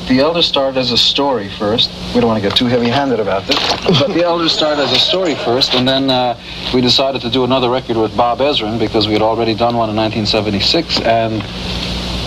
The Elder started as a story first. We don't want to get too heavy-handed about this, but The Elder started as a story first, and then we decided to do another record with Bob Ezrin because we had already done one in 1976, and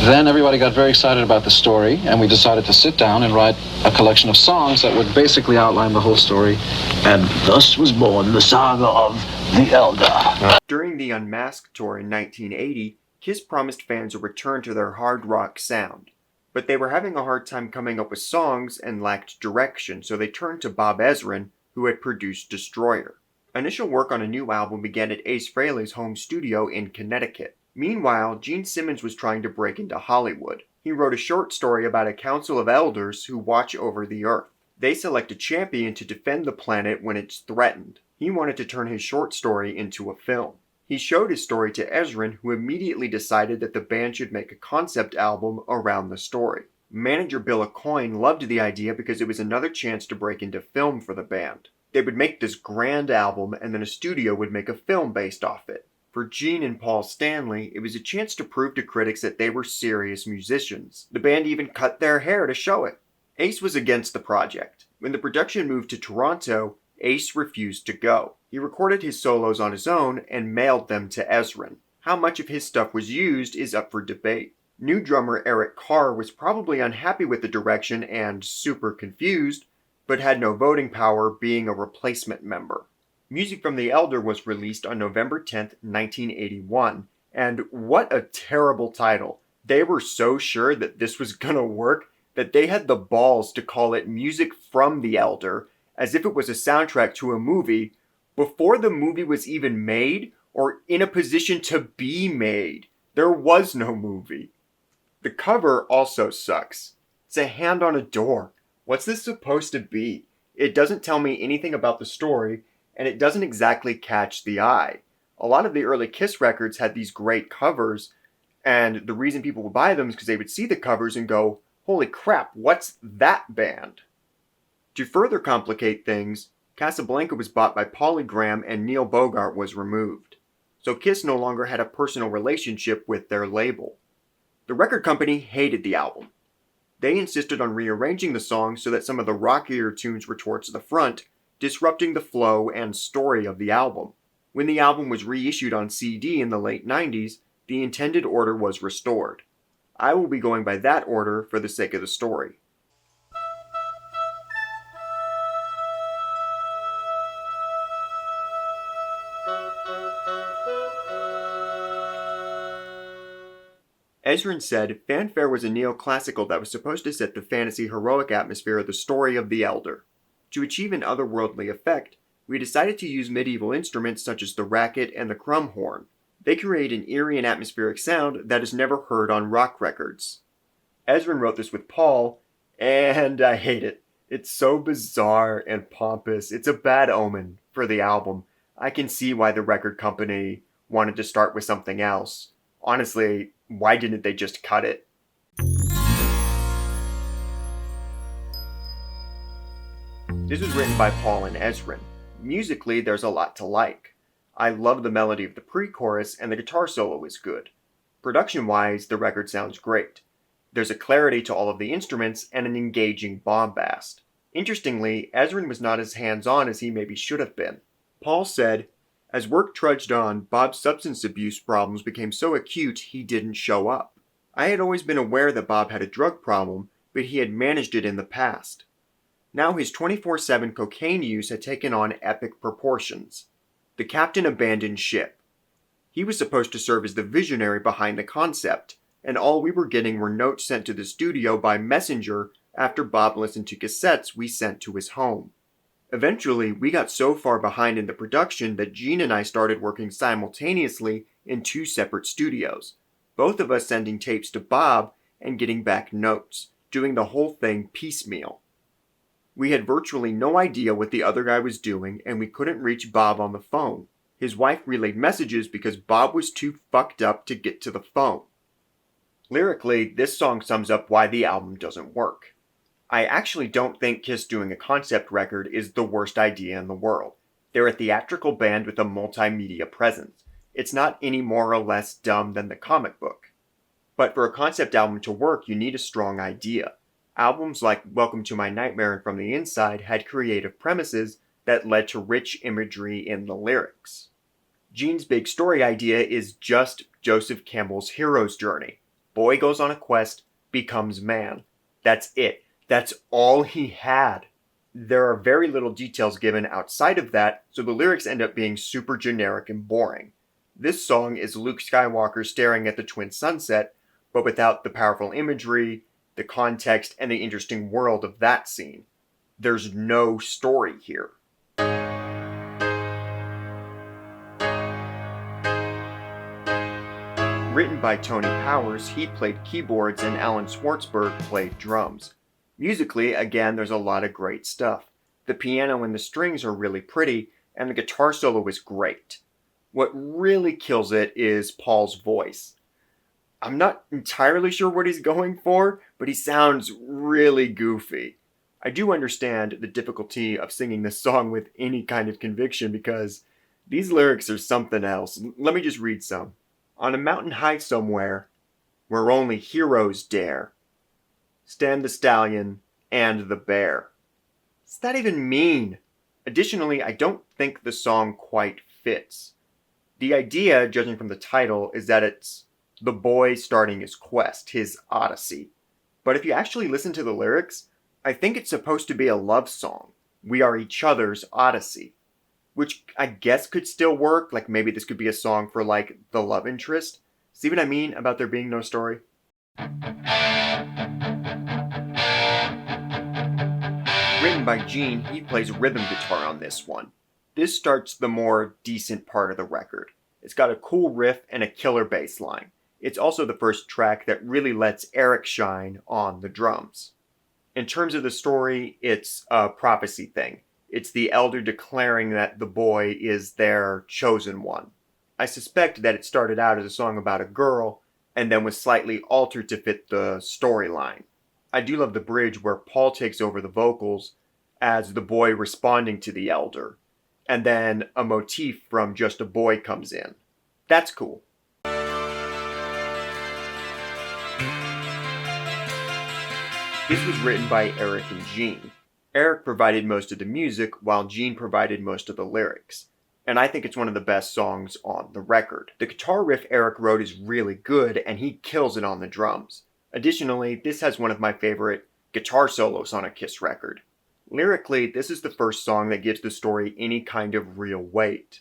then everybody got very excited about the story, and we decided to sit down and write a collection of songs that would basically outline the whole story, and thus was born the saga of The Elder. During the Unmasked tour in 1980, Kiss promised fans a return to their hard rock sound. But they were having a hard time coming up with songs and lacked direction, so they turned to Bob Ezrin, who had produced Destroyer. Initial work on a new album began at Ace Frehley's home studio in Connecticut. Meanwhile, Gene Simmons was trying to break into Hollywood. He wrote a short story about a council of elders who watch over the earth. They select a champion to defend the planet when it's threatened. He wanted to turn his short story into a film. He showed his story to Ezrin, who immediately decided that the band should make a concept album around the story. Manager Bill Aucoin loved the idea because it was another chance to break into film for the band. They would make this grand album, and then a studio would make a film based off it. For Gene and Paul Stanley, it was a chance to prove to critics that they were serious musicians. The band even cut their hair to show it. Ace was against the project. When the production moved to Toronto, Ace refused to go. He recorded his solos on his own and mailed them to Ezrin. How much of his stuff was used is up for debate. New drummer Eric Carr was probably unhappy with the direction and super confused, but had no voting power being a replacement member. Music from The Elder was released on November 10th, 1981, and what a terrible title. They were so sure that this was gonna work that they had the balls to call it Music from The Elder, as if it was a soundtrack to a movie, before the movie was even made or in a position to be made. There was no movie. The cover also sucks. It's a hand on a door. What's this supposed to be? It doesn't tell me anything about the story, and it doesn't exactly catch the eye. A lot of the early Kiss records had these great covers, and the reason people would buy them is because they would see the covers and go, holy crap, what's that band? To further complicate things, Casablanca was bought by Polygram and Neil Bogart was removed. So Kiss no longer had a personal relationship with their label. The record company hated the album. They insisted on rearranging the songs so that some of the rockier tunes were towards the front, disrupting the flow and story of the album. When the album was reissued on CD in the late 90s, the intended order was restored. I will be going by that order for the sake of the story. Ezrin said, Fanfare was a neoclassical that was supposed to set the fantasy-heroic atmosphere of the story of The Elder. To achieve an otherworldly effect, we decided to use medieval instruments such as the racket and the crumb horn. They create an eerie and atmospheric sound that is never heard on rock records. Ezrin wrote this with Paul, and I hate it. It's so bizarre and pompous. It's a bad omen for the album. I can see why the record company wanted to start with something else. Honestly, why didn't they just cut it? This was written by Paul and Ezrin. Musically, there's a lot to like. I love the melody of the pre-chorus, and the guitar solo is good. Production-wise, the record sounds great. There's a clarity to all of the instruments and an engaging bombast. Interestingly, Ezrin was not as hands-on as he maybe should have been. Paul said, as work trudged on, Bob's substance abuse problems became so acute he didn't show up. I had always been aware that Bob had a drug problem, but he had managed it in the past. Now his 24/7 cocaine use had taken on epic proportions. The captain abandoned ship. He was supposed to serve as the visionary behind the concept, and all we were getting were notes sent to the studio by messenger after Bob listened to cassettes we sent to his home. Eventually, we got so far behind in the production that Gene and I started working simultaneously in 2 separate studios, both of us sending tapes to Bob and getting back notes, doing the whole thing piecemeal. We had virtually no idea what the other guy was doing, and we couldn't reach Bob on the phone. His wife relayed messages because Bob was too fucked up to get to the phone. Lyrically, this song sums up why the album doesn't work. I actually don't think Kiss doing a concept record is the worst idea in the world. They're a theatrical band with a multimedia presence. It's not any more or less dumb than the comic book. But for a concept album to work, you need a strong idea. Albums like Welcome to My Nightmare and From the Inside had creative premises that led to rich imagery in the lyrics. Gene's big story idea is just Joseph Campbell's hero's journey. Boy goes on a quest, becomes man. That's it. That's all he had. There are very little details given outside of that, so the lyrics end up being super generic and boring. This song is Luke Skywalker staring at the twin sunset, but without the powerful imagery, the context, and the interesting world of that scene. There's no story here. Written by Tony Powers, he played keyboards and Alan Schwartzberg played drums. Musically, again, there's a lot of great stuff. The piano and the strings are really pretty, and the guitar solo is great. What really kills it is Paul's voice. I'm not entirely sure what he's going for, but he sounds really goofy. I do understand the difficulty of singing this song with any kind of conviction because these lyrics are something else. Let me just read some. On a mountain high somewhere, where only heroes dare, stand the stallion and the bear. What's that even mean? Additionally, I don't think the song quite fits. The idea, judging from the title, is that it's the boy starting his quest, his Odyssey. But if you actually listen to the lyrics, I think it's supposed to be a love song. We are each other's Odyssey. Which I guess could still work, like maybe this could be a song for like the love interest. See what I mean about there being no story? Written by Gene, he plays rhythm guitar on this one. This starts the more decent part of the record. It's got a cool riff and a killer bass line. It's also the first track that really lets Eric shine on the drums. In terms of the story, it's a prophecy thing. It's the elder declaring that the boy is their chosen one. I suspect that it started out as a song about a girl, and then was slightly altered to fit the storyline. I do love the bridge where Paul takes over the vocals as the boy responding to the elder, and then a motif from Just a Boy comes in. That's cool. This was written by Eric and Gene. Eric provided most of the music, while Gene provided most of the lyrics. And I think it's one of the best songs on the record. The guitar riff Eric wrote is really good, and he kills it on the drums. Additionally, this has one of my favorite guitar solos on a Kiss record. Lyrically, this is the first song that gives the story any kind of real weight.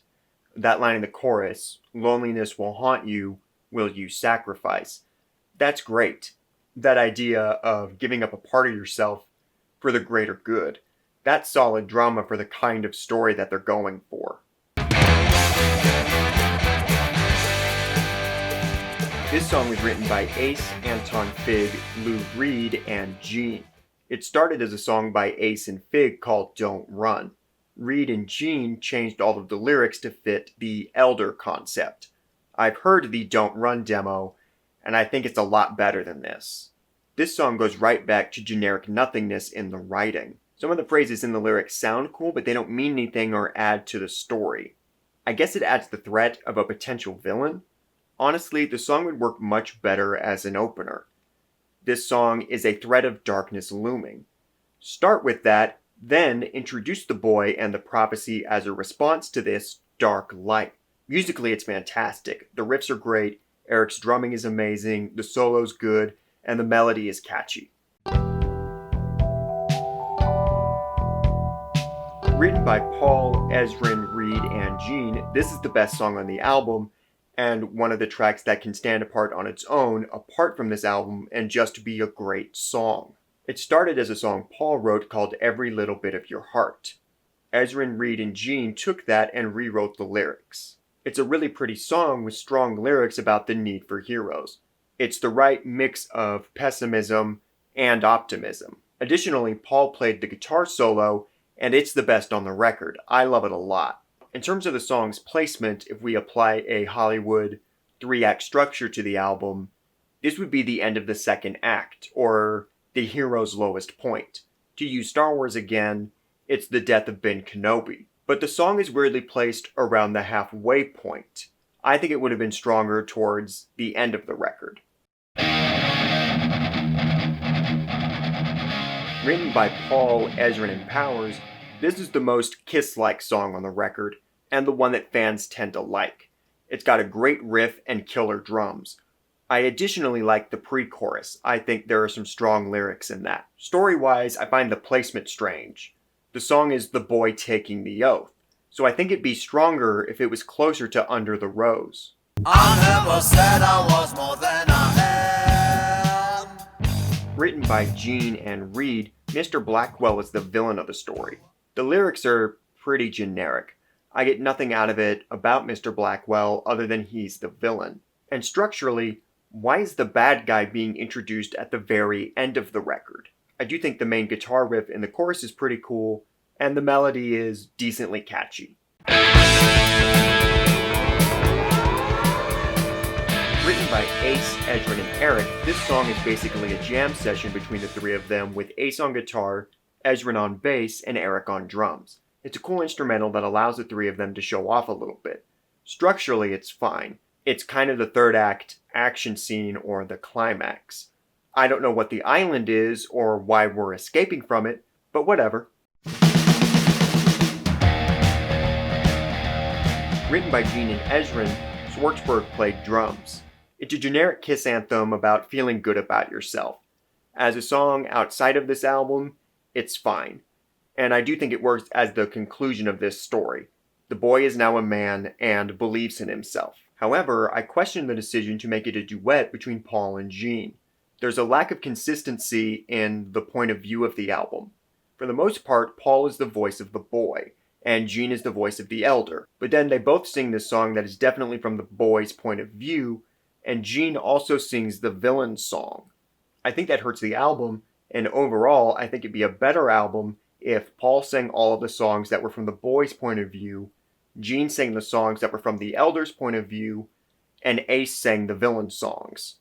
That line in the chorus, "Loneliness will haunt you, will you sacrifice?" That's great. That idea of giving up a part of yourself for the greater good. That's solid drama for the kind of story that they're going for. This song was written by Ace, Anton Fig, Lou Reed, and Gene. It started as a song by Ace and Fig called Don't Run. Reed and Gene changed all of the lyrics to fit the elder concept. I've heard the Don't Run demo, and I think it's a lot better than this. This song goes right back to generic nothingness in the writing. Some of the phrases in the lyrics sound cool, but they don't mean anything or add to the story. I guess it adds the threat of a potential villain. Honestly, the song would work much better as an opener. This song is a threat of darkness looming. Start with that, then introduce the boy and the prophecy as a response to this dark light. Musically, it's fantastic. The riffs are great, Eric's drumming is amazing, the solo's good, and the melody is catchy. Written by Paul, Ezrin, Reed, and Gene, this is the best song on the album, and one of the tracks that can stand apart on its own, apart from this album, and just be a great song. It started as a song Paul wrote called Every Little Bit of Your Heart. Ezrin, Reed, and Gene took that and rewrote the lyrics. It's a really pretty song with strong lyrics about the need for heroes. It's the right mix of pessimism and optimism. Additionally, Paul played the guitar solo, and it's the best on the record. I love it a lot. In terms of the song's placement, if we apply a Hollywood 3-act structure to the album, this would be the end of the second act, or the hero's lowest point. To use Star Wars again, it's the death of Ben Kenobi. But the song is weirdly placed around the halfway point. I think it would have been stronger towards the end of the record. Written by Paul, Ezrin, and Powers, this is the most Kiss-like song on the record, and the one that fans tend to like. It's got a great riff and killer drums. I additionally like the pre-chorus. I think there are some strong lyrics in that. Story-wise, I find the placement strange. The song is The Boy Taking the Oath, so I think it'd be stronger if it was closer to Under the Rose. I never said I was more than I am. Written by Gene and Reed, Mr. Blackwell is the villain of the story. The lyrics are pretty generic. I get nothing out of it about Mr. Blackwell other than he's the villain. And structurally, why is the bad guy being introduced at the very end of the record? I do think the main guitar riff in the chorus is pretty cool, and the melody is decently catchy. Written by Ace, Edrin, and Eric, this song is basically a jam session between the three of them with Ace on guitar, Ezrin on bass, and Eric on drums. It's a cool instrumental that allows the three of them to show off a little bit. Structurally, it's fine. It's kind of the third act action scene or the climax. I don't know what the island is or why we're escaping from it, but whatever. Written by Gene and Ezrin, Schwartzberg played drums. It's a generic Kiss anthem about feeling good about yourself. As a song outside of this album, it's fine. And I do think it works as the conclusion of this story. The boy is now a man and believes in himself. However, I question the decision to make it a duet between Paul and Gene. There's a lack of consistency in the point of view of the album. For the most part, Paul is the voice of the boy, and Gene is the voice of the elder. But then they both sing this song that is definitely from the boy's point of view, and Gene also sings the villain song. I think that hurts the album, and overall, I think it'd be a better album if Paul sang all of the songs that were from the boy's point of view, Gene sang the songs that were from the elder's point of view, and Ace sang the villain songs.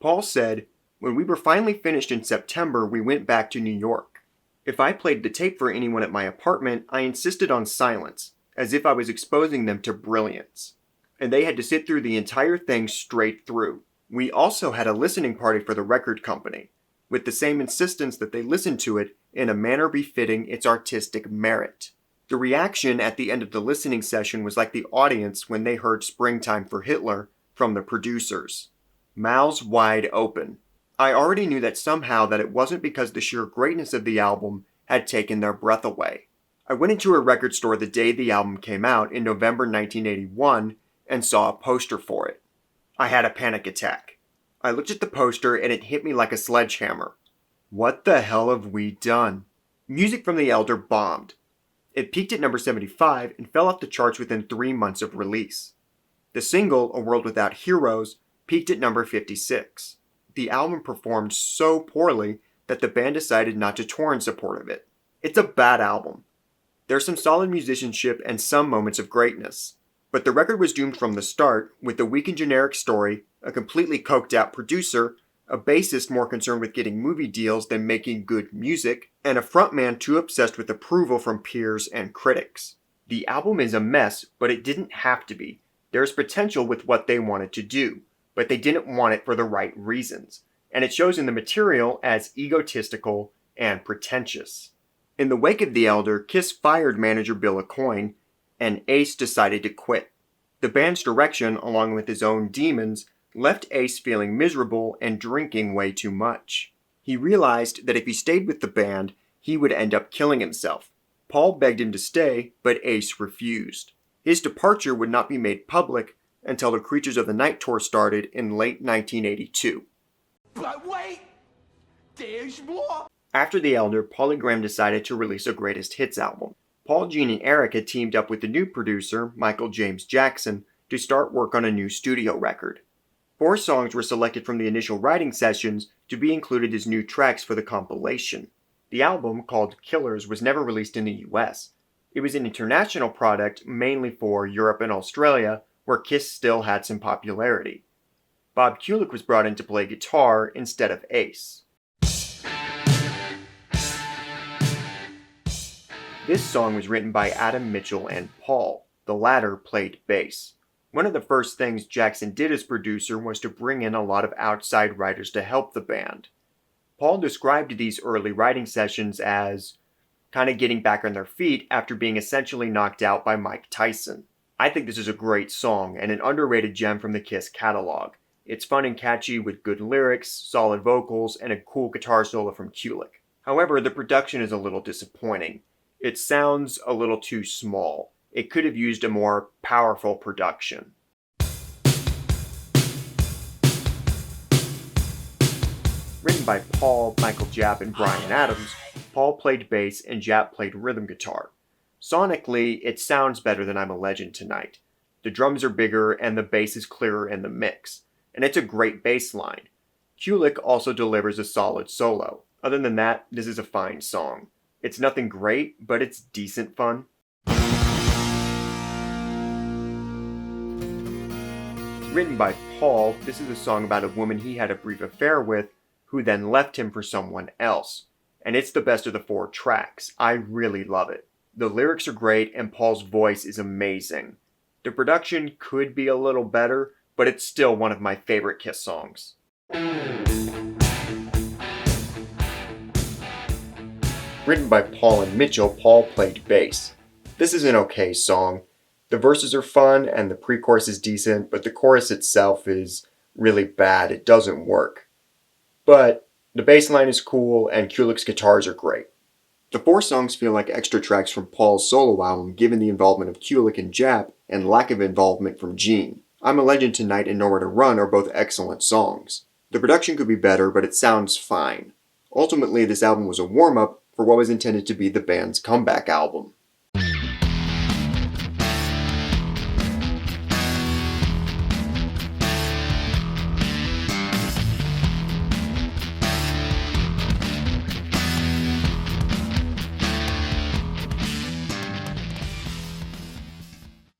Paul said, "When we were finally finished in September, we went back to New York. If I played the tape for anyone at my apartment, I insisted on silence, as if I was exposing them to brilliance. And they had to sit through the entire thing straight through. We also had a listening party for the record company, with the same insistence that they listen to it in a manner befitting its artistic merit. The reaction at the end of the listening session was like the audience when they heard Springtime for Hitler from the producers. Mouths wide open. I already knew that somehow that it wasn't because the sheer greatness of the album had taken their breath away. I went into a record store the day the album came out in November 1981 and saw a poster for it. I had a panic attack. I looked at the poster and it hit me like a sledgehammer. What the hell have we done? Music from the Elder bombed. It peaked at number 75 and fell off the charts within 3 months of release. The single, A World Without Heroes, peaked at number 56. The album performed so poorly that the band decided not to tour in support of it. It's a bad album. There's some solid musicianship and some moments of greatness. But the record was doomed from the start, with a weak and generic story, a completely coked out producer, a bassist more concerned with getting movie deals than making good music, and a frontman too obsessed with approval from peers and critics. The album is a mess, but it didn't have to be. There's potential with what they wanted to do, but they didn't want it for the right reasons, and it shows in the material as egotistical and pretentious. In the wake of The Elder, Kiss fired manager Bill Aucoin, and Ace decided to quit. The band's direction, along with his own demons, left Ace feeling miserable and drinking way too much. He realized that if he stayed with the band, he would end up killing himself. Paul begged him to stay, but Ace refused. His departure would not be made public until the Creatures of the Night tour started in late 1982. But wait, there's more. After The Elder, Polygram decided to release a greatest hits album. Paul, Gene, and Eric had teamed up with the new producer, Michael James Jackson, to start work on a new studio record. 4 songs were selected from the initial writing sessions to be included as new tracks for the compilation. The album, called Killers, was never released in the US. It was an international product mainly for Europe and Australia, where Kiss still had some popularity. Bob Kulick was brought in to play guitar instead of Ace. This song was written by Adam Mitchell and Paul. The latter played bass. One of the first things Jackson did as producer was to bring in a lot of outside writers to help the band. Paul described these early writing sessions as kind of getting back on their feet after being essentially knocked out by Mike Tyson. I think this is a great song and an underrated gem from the Kiss catalog. It's fun and catchy with good lyrics, solid vocals, and a cool guitar solo from Kulick. However, the production is a little disappointing. It sounds a little too small. It could have used a more powerful production. Written by Paul, Michael Japp, and Bryan Adams, Paul played bass and Japp played rhythm guitar. Sonically, it sounds better than I'm a Legend Tonight. The drums are bigger and the bass is clearer in the mix. And it's a great bass line. Kulick also delivers a solid solo. Other than that, this is a fine song. It's nothing great, but it's decent fun. Written by Paul, this is a song about a woman he had a brief affair with who then left him for someone else. And it's the best of the 4 tracks. I really love it. The lyrics are great and Paul's voice is amazing. The production could be a little better, but it's still one of my favorite Kiss songs. Written by Paul and Mitchell, Paul played bass. This is an okay song. The verses are fun and the pre-chorus is decent, but the chorus itself is really bad. It doesn't work. But the bass line is cool and Kulick's guitars are great. The 4 songs feel like extra tracks from Paul's solo album given the involvement of Kulick and Japp and lack of involvement from Gene. I'm a Legend Tonight and Nowhere to Run are both excellent songs. The production could be better, but it sounds fine. Ultimately, this album was a warm-up for what was intended to be the band's comeback album.